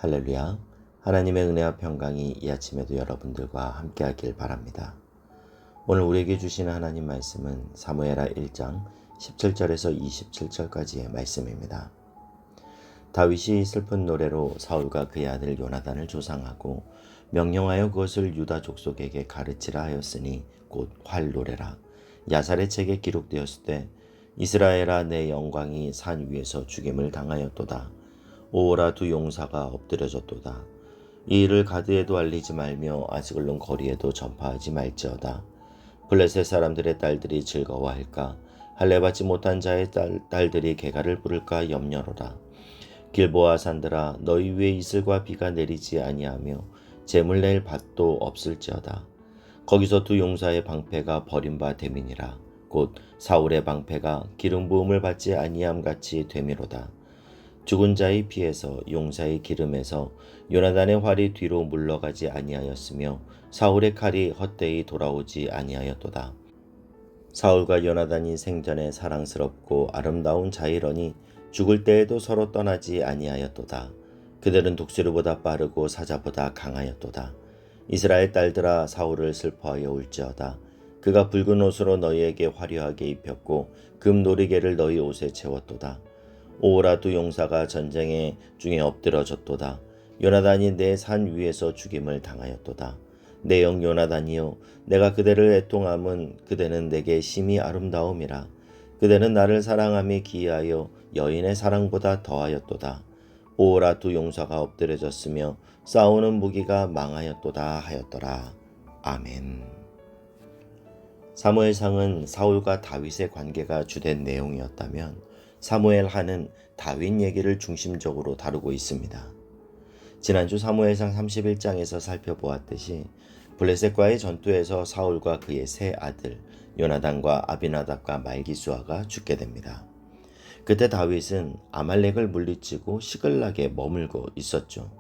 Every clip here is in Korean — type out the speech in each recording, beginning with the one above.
할렐루야. 하나님의 은혜와 평강이 이 아침에도 여러분들과 함께하길 바랍니다. 오늘 우리에게 주시는 하나님 말씀은 사무엘하 1장 17절에서 27절까지의 말씀입니다. 다윗이 슬픈 노래로 사울과 그의 아들 요나단을 조상하고 명령하여 그것을 유다 족속에게 가르치라 하였으니 곧 활노래라. 야살의 책에 기록되었을 때 이스라엘아 내 영광이 산 위에서 죽임을 당하였도다. 오호라 두 용사가 엎드려졌도다. 이 일을 가드에도 알리지 말며 아스글론 거리에도 전파하지 말지어다. 블레셋 사람들의 딸들이 즐거워할까? 할례받지 못한 자의 딸들이 개가를 부를까 염려로라. 길보아 산들아 너희 위에 이슬과 비가 내리지 아니하며 재물 낼 밭도 없을지어다. 거기서 두 용사의 방패가 버린 바 됨이니라. 곧 사울의 방패가 기름 부음을 받지 아니함 같이 됨이로다. 죽은 자의 피에서 용사의 기름에서 요나단의 활이 뒤로 물러가지 아니하였으며 사울의 칼이 헛되이 돌아오지 아니하였도다. 사울과 요나단이 생전에 사랑스럽고 아름다운 자이러니 죽을 때에도 서로 떠나지 아니하였도다. 그들은 독수리보다 빠르고 사자보다 강하였도다. 이스라엘 딸들아 사울을 슬퍼하여 울지어다. 그가 붉은 옷으로 너희에게 화려하게 입혔고 금 놀이개를 너희 옷에 채웠도다. 오호라 두 용사가 전쟁의 중에 엎드러졌도다. 요나단이 내 산 위에서 죽임을 당하였도다. 내 영 요나단이여 내가 그대를 애통함은 그대는 내게 심히 아름다움이라. 그대는 나를 사랑함이 기이하여 여인의 사랑보다 더하였도다. 오호라 두 용사가 엎드려졌으며 싸우는 무기가 망하였도다 하였더라. 아멘. 사무엘상은 사울과 다윗의 관계가 주된 내용이었다면 사무엘하는 다윗 얘기를 중심적으로 다루고 있습니다. 지난주 사무엘상 31장에서 살펴보았듯이 블레셋과의 전투에서 사울과 그의 세 아들 요나단과 아비나답과 말기수아가 죽게 됩니다. 그때 다윗은 아말렉을 물리치고 시글락에 머물고 있었죠.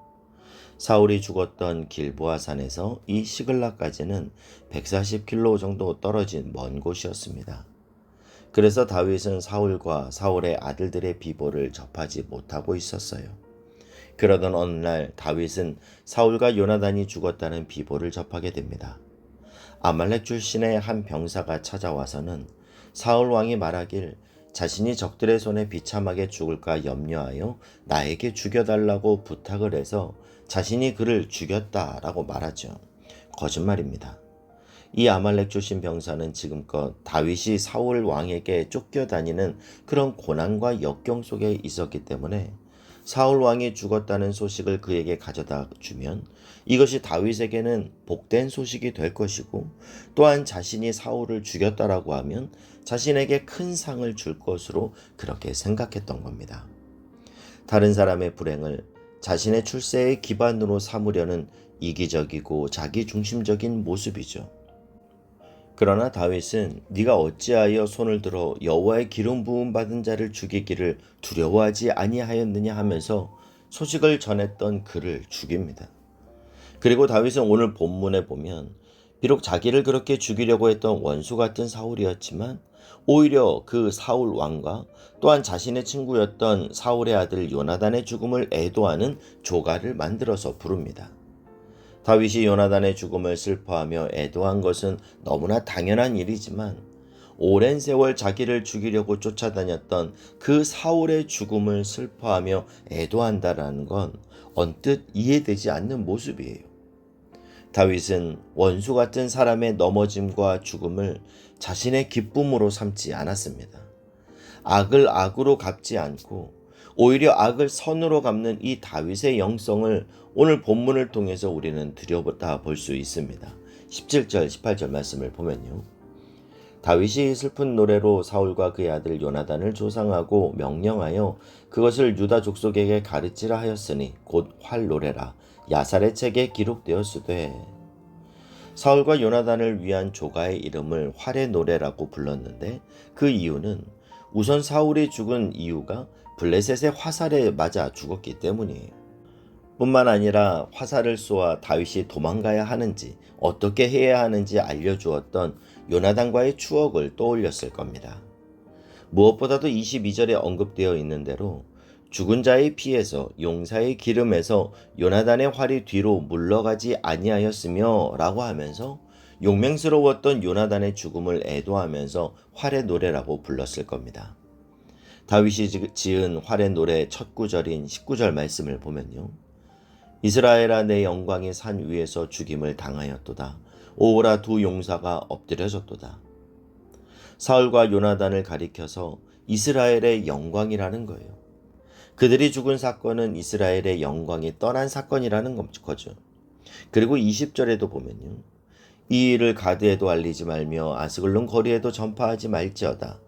사울이 죽었던 길보아산에서 이 시글락까지는 140km 정도 떨어진 먼 곳이었습니다. 그래서 다윗은 사울과 사울의 아들들의 비보를 접하지 못하고 있었어요. 그러던 어느 날 다윗은 사울과 요나단이 죽었다는 비보를 접하게 됩니다. 아말렉 출신의 한 병사가 찾아와서는 사울 왕이 말하길 자신이 적들의 손에 비참하게 죽을까 염려하여 나에게 죽여달라고 부탁을 해서 자신이 그를 죽였다라고 말하죠. 거짓말입니다. 이 아말렉 출신 병사는 지금껏 다윗이 사울 왕에게 쫓겨다니는 그런 고난과 역경 속에 있었기 때문에 사울 왕이 죽었다는 소식을 그에게 가져다 주면 이것이 다윗에게는 복된 소식이 될 것이고 또한 자신이 사울을 죽였다라고 하면 자신에게 큰 상을 줄 것으로 그렇게 생각했던 겁니다. 다른 사람의 불행을 자신의 출세의 기반으로 삼으려는 이기적이고 자기중심적인 모습이죠. 그러나 다윗은 네가 어찌하여 손을 들어 여호와의 기름 부음 받은 자를 죽이기를 두려워하지 아니하였느냐 하면서 소식을 전했던 그를 죽입니다. 그리고 다윗은 오늘 본문에 보면 비록 자기를 그렇게 죽이려고 했던 원수 같은 사울이었지만 오히려 그 사울 왕과 또한 자신의 친구였던 사울의 아들 요나단의 죽음을 애도하는 조가를 만들어서 부릅니다. 다윗이 요나단의 죽음을 슬퍼하며 애도한 것은 너무나 당연한 일이지만 오랜 세월 자기를 죽이려고 쫓아다녔던 그 사울의 죽음을 슬퍼하며 애도한다라는 건 언뜻 이해되지 않는 모습이에요. 다윗은 원수 같은 사람의 넘어짐과 죽음을 자신의 기쁨으로 삼지 않았습니다. 악을 악으로 갚지 않고 오히려 악을 선으로 갚는 이 다윗의 영성을 오늘 본문을 통해서 우리는 들여다볼 수 있습니다. 17절, 18절 말씀을 보면요. 다윗이 슬픈 노래로 사울과 그의 아들 요나단을 조상하고 명령하여 그것을 유다 족속에게 가르치라 하였으니 곧 활노래라. 야살의 책에 기록되었으되 사울과 요나단을 위한 조가의 이름을 활의 노래라고 불렀는데 그 이유는 우선 사울이 죽은 이유가 블레셋의 화살에 맞아 죽었기 때문이에요. 뿐만 아니라 화살을 쏘아 다윗이 도망가야 하는지 어떻게 해야 하는지 알려주었던 요나단과의 추억을 떠올렸을 겁니다. 무엇보다도 22절에 언급되어 있는 대로 죽은 자의 피에서 용사의 기름에서 요나단의 활이 뒤로 물러가지 아니하였으며 라고 하면서 용맹스러웠던 요나단의 죽음을 애도하면서 활의 노래라고 불렀을 겁니다. 다윗이 지은 활의 노래 첫 구절인 19절 말씀을 보면요. 이스라엘아 내 영광이 산 위에서 죽임을 당하였도다. 오호라 두 용사가 엎드려졌도다. 사울과 요나단을 가리켜서 이스라엘의 영광이라는 거예요. 그들이 죽은 사건은 이스라엘의 영광이 떠난 사건이라는 거죠. 그리고 20절에도 보면요. 이 일을 가드에도 알리지 말며 아스글론 거리에도 전파하지 말지어다.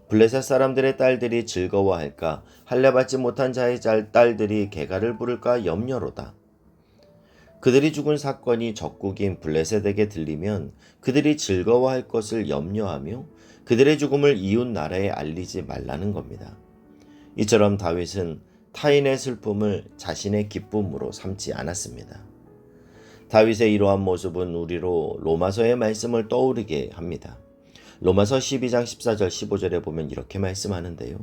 블레셋 사람들의 딸들이 즐거워할까? 할례받지 못한 자의 딸들이 개가를 부를까 염려로다. 그들이 죽은 사건이 적국인 블레셋에게 들리면 그들이 즐거워할 것을 염려하며 그들의 죽음을 이웃 나라에 알리지 말라는 겁니다. 이처럼 다윗은 타인의 슬픔을 자신의 기쁨으로 삼지 않았습니다. 다윗의 이러한 모습은 우리로 로마서의 말씀을 떠오르게 합니다. 로마서 12장 14절 15절에 보면 이렇게 말씀하는데요.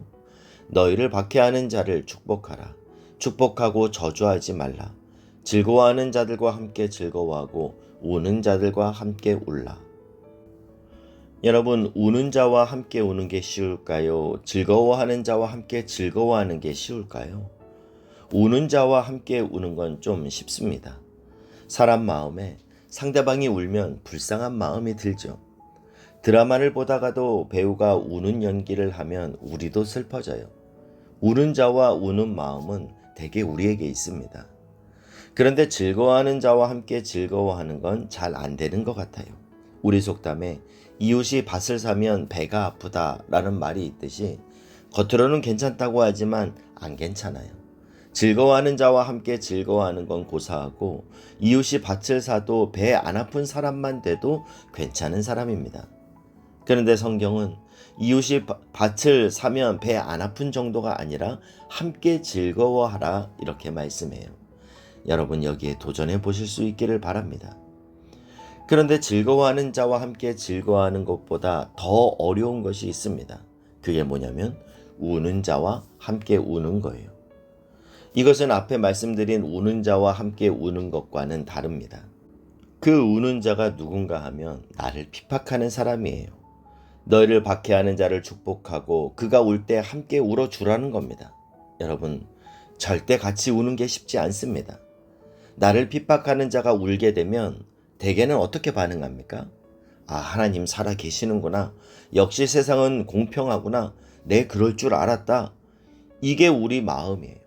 너희를 박해하는 자를 축복하라. 축복하고 저주하지 말라. 즐거워하는 자들과 함께 즐거워하고 우는 자들과 함께 울라. 여러분, 우는 자와 함께 우는 게 쉬울까요? 즐거워하는 자와 함께 즐거워하는 게 쉬울까요? 우는 자와 함께 우는 건 좀 쉽습니다. 사람 마음에 상대방이 울면 불쌍한 마음이 들죠. 드라마를 보다가도 배우가 우는 연기를 하면 우리도 슬퍼져요. 우는 자와 우는 마음은 대개 우리에게 있습니다. 그런데 즐거워하는 자와 함께 즐거워하는 건 잘 안 되는 것 같아요. 우리 속담에 이웃이 밭을 사면 배가 아프다라는 말이 있듯이 겉으로는 괜찮다고 하지만 안 괜찮아요. 즐거워하는 자와 함께 즐거워하는 건 고사하고 이웃이 밭을 사도 배 안 아픈 사람만 돼도 괜찮은 사람입니다. 그런데 성경은 이웃이 밭을 사면 배 안 아픈 정도가 아니라 함께 즐거워하라 이렇게 말씀해요. 여러분 여기에 도전해 보실 수 있기를 바랍니다. 그런데 즐거워하는 자와 함께 즐거워하는 것보다 더 어려운 것이 있습니다. 그게 뭐냐면 우는 자와 함께 우는 거예요. 이것은 앞에 말씀드린 우는 자와 함께 우는 것과는 다릅니다. 그 우는 자가 누군가 하면 나를 핍박하는 사람이에요. 너희를 박해하는 자를 축복하고 그가 울 때 함께 울어주라는 겁니다. 여러분, 절대 같이 우는 게 쉽지 않습니다. 나를 핍박하는 자가 울게 되면 대개는 어떻게 반응합니까? 아, 하나님 살아 계시는구나. 역시 세상은 공평하구나. 내 그럴 줄 알았다. 이게 우리 마음이에요.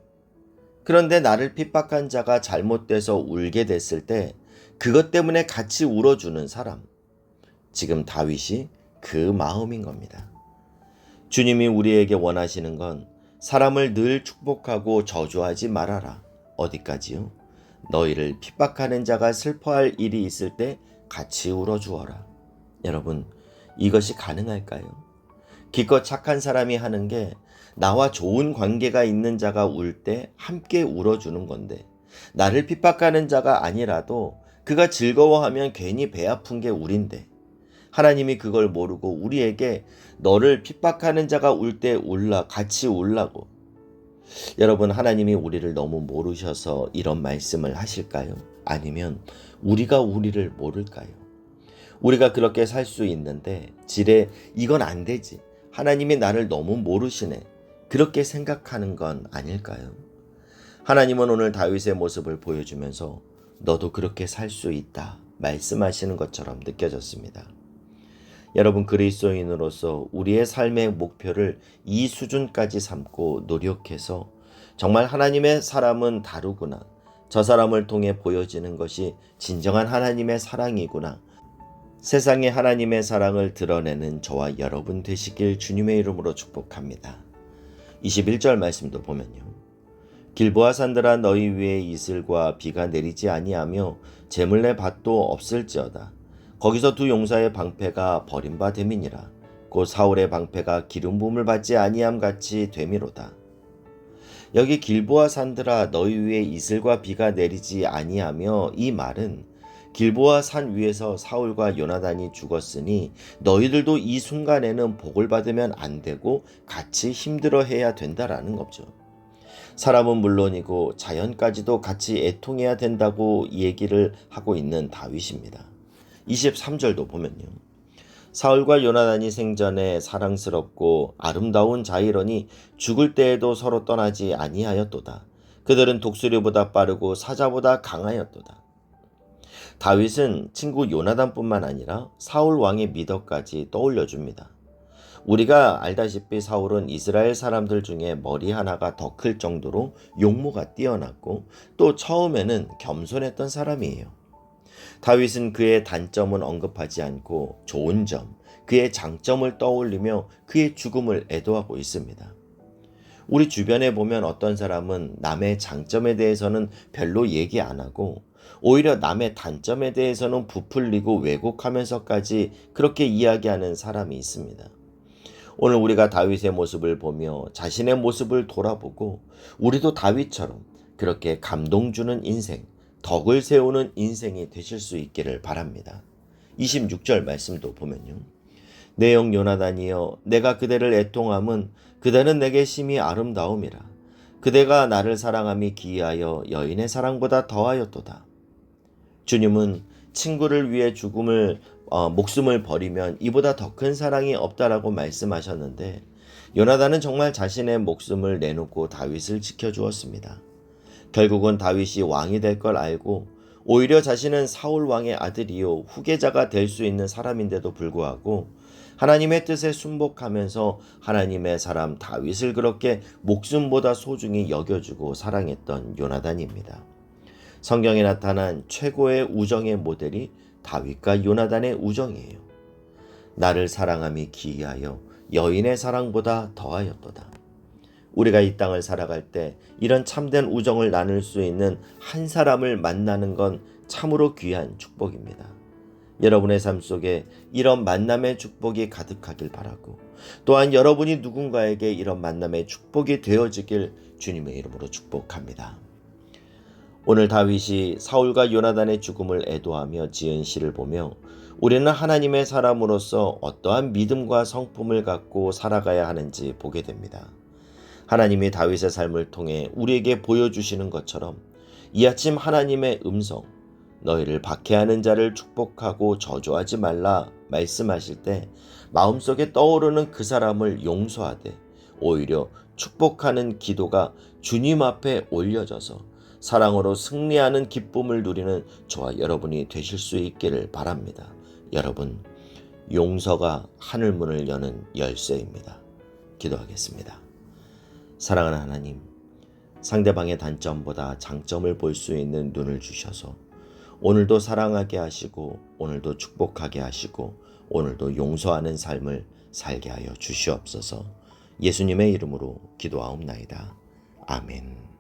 그런데 나를 핍박한 자가 잘못돼서 울게 됐을 때 그것 때문에 같이 울어주는 사람. 지금 다윗이 그 마음인 겁니다. 주님이 우리에게 원하시는 건 사람을 늘 축복하고 저주하지 말아라. 어디까지요? 너희를 핍박하는 자가 슬퍼할 일이 있을 때 같이 울어주어라. 여러분, 이것이 가능할까요? 기껏 착한 사람이 하는 게 나와 좋은 관계가 있는 자가 울 때 함께 울어주는 건데 나를 핍박하는 자가 아니라도 그가 즐거워하면 괜히 배 아픈 게 우린데 하나님이 그걸 모르고 우리에게 너를 핍박하는 자가 울 때 같이 울라고. 여러분, 하나님이 우리를 너무 모르셔서 이런 말씀을 하실까요? 아니면 우리가 우리를 모를까요? 우리가 그렇게 살 수 있는데 지레 이건 안 되지. 하나님이 나를 너무 모르시네. 그렇게 생각하는 건 아닐까요? 하나님은 오늘 다윗의 모습을 보여주면서 너도 그렇게 살 수 있다 말씀하시는 것처럼 느껴졌습니다. 여러분, 그리스도인으로서 우리의 삶의 목표를 이 수준까지 삼고 노력해서 정말 하나님의 사람은 다르구나. 저 사람을 통해 보여지는 것이 진정한 하나님의 사랑이구나. 세상에 하나님의 사랑을 드러내는 저와 여러분 되시길 주님의 이름으로 축복합니다. 21절 말씀도 보면요. 길보아 산들아 너희 위에 이슬과 비가 내리지 아니하며 재물내 밭도 없을지어다. 거기서 두 용사의 방패가 버림바 됨이니라. 곧 사울의 방패가 기름 부음을 받지 아니함 같이 됨이로다. 여기 길보아 산들아 너희 위에 이슬과 비가 내리지 아니하며 이 말은 길보아 산 위에서 사울과 요나단이 죽었으니 너희들도 이 순간에는 복을 받으면 안 되고 같이 힘들어해야 된다라는 거죠. 사람은 물론이고 자연까지도 같이 애통해야 된다고 얘기를 하고 있는 다윗입니다. 23절도 보면요. 사울과 요나단이 생전에 사랑스럽고 아름다운 자이러니 죽을 때에도 서로 떠나지 아니하였도다. 그들은 독수리보다 빠르고 사자보다 강하였도다. 다윗은 친구 요나단뿐만 아니라 사울 왕의 미덕까지 떠올려줍니다. 우리가 알다시피 사울은 이스라엘 사람들 중에 머리 하나가 더 클 정도로 용모가 뛰어났고 또 처음에는 겸손했던 사람이에요. 다윗은 그의 단점은 언급하지 않고 좋은 점, 그의 장점을 떠올리며 그의 죽음을 애도하고 있습니다. 우리 주변에 보면 어떤 사람은 남의 장점에 대해서는 별로 얘기 안 하고 오히려 남의 단점에 대해서는 부풀리고 왜곡하면서까지 그렇게 이야기하는 사람이 있습니다. 오늘 우리가 다윗의 모습을 보며 자신의 모습을 돌아보고 우리도 다윗처럼 그렇게 감동 주는 인생, 덕을 세우는 인생이 되실 수 있기를 바랍니다. 26절 말씀도 보면요. 내 영 요나단이여 내가 그대를 애통함은 그대는 내게 심히 아름다움이라. 그대가 나를 사랑함이 기이하여 여인의 사랑보다 더하였도다. 주님은 친구를 위해 목숨을 버리면 이보다 더 큰 사랑이 없다라고 말씀하셨는데 요나단은 정말 자신의 목숨을 내놓고 다윗을 지켜주었습니다. 결국은 다윗이 왕이 될 걸 알고 오히려 자신은 사울 왕의 아들이요 후계자가 될 수 있는 사람인데도 불구하고 하나님의 뜻에 순복하면서 하나님의 사람 다윗을 그렇게 목숨보다 소중히 여겨주고 사랑했던 요나단입니다. 성경에 나타난 최고의 우정의 모델이 다윗과 요나단의 우정이에요. 나를 사랑함이 기이하여 여인의 사랑보다 더하였도다. 우리가 이 땅을 살아갈 때 이런 참된 우정을 나눌 수 있는 한 사람을 만나는 건 참으로 귀한 축복입니다. 여러분의 삶 속에 이런 만남의 축복이 가득하길 바라고 또한 여러분이 누군가에게 이런 만남의 축복이 되어지길 주님의 이름으로 축복합니다. 오늘 다윗이 사울과 요나단의 죽음을 애도하며 지은 시를 보며 우리는 하나님의 사람으로서 어떠한 믿음과 성품을 갖고 살아가야 하는지 보게 됩니다. 하나님이 다윗의 삶을 통해 우리에게 보여주시는 것처럼 이 아침 하나님의 음성, 너희를 박해하는 자를 축복하고 저주하지 말라 말씀하실 때 마음속에 떠오르는 그 사람을 용서하되 오히려 축복하는 기도가 주님 앞에 올려져서 사랑으로 승리하는 기쁨을 누리는 저와 여러분이 되실 수 있기를 바랍니다. 여러분, 용서가 하늘문을 여는 열쇠입니다. 기도하겠습니다. 사랑하는 하나님, 상대방의 단점보다 장점을 볼 수 있는 눈을 주셔서 오늘도 사랑하게 하시고 오늘도 축복하게 하시고 오늘도 용서하는 삶을 살게 하여 주시옵소서. 예수님의 이름으로 기도하옵나이다. 아멘.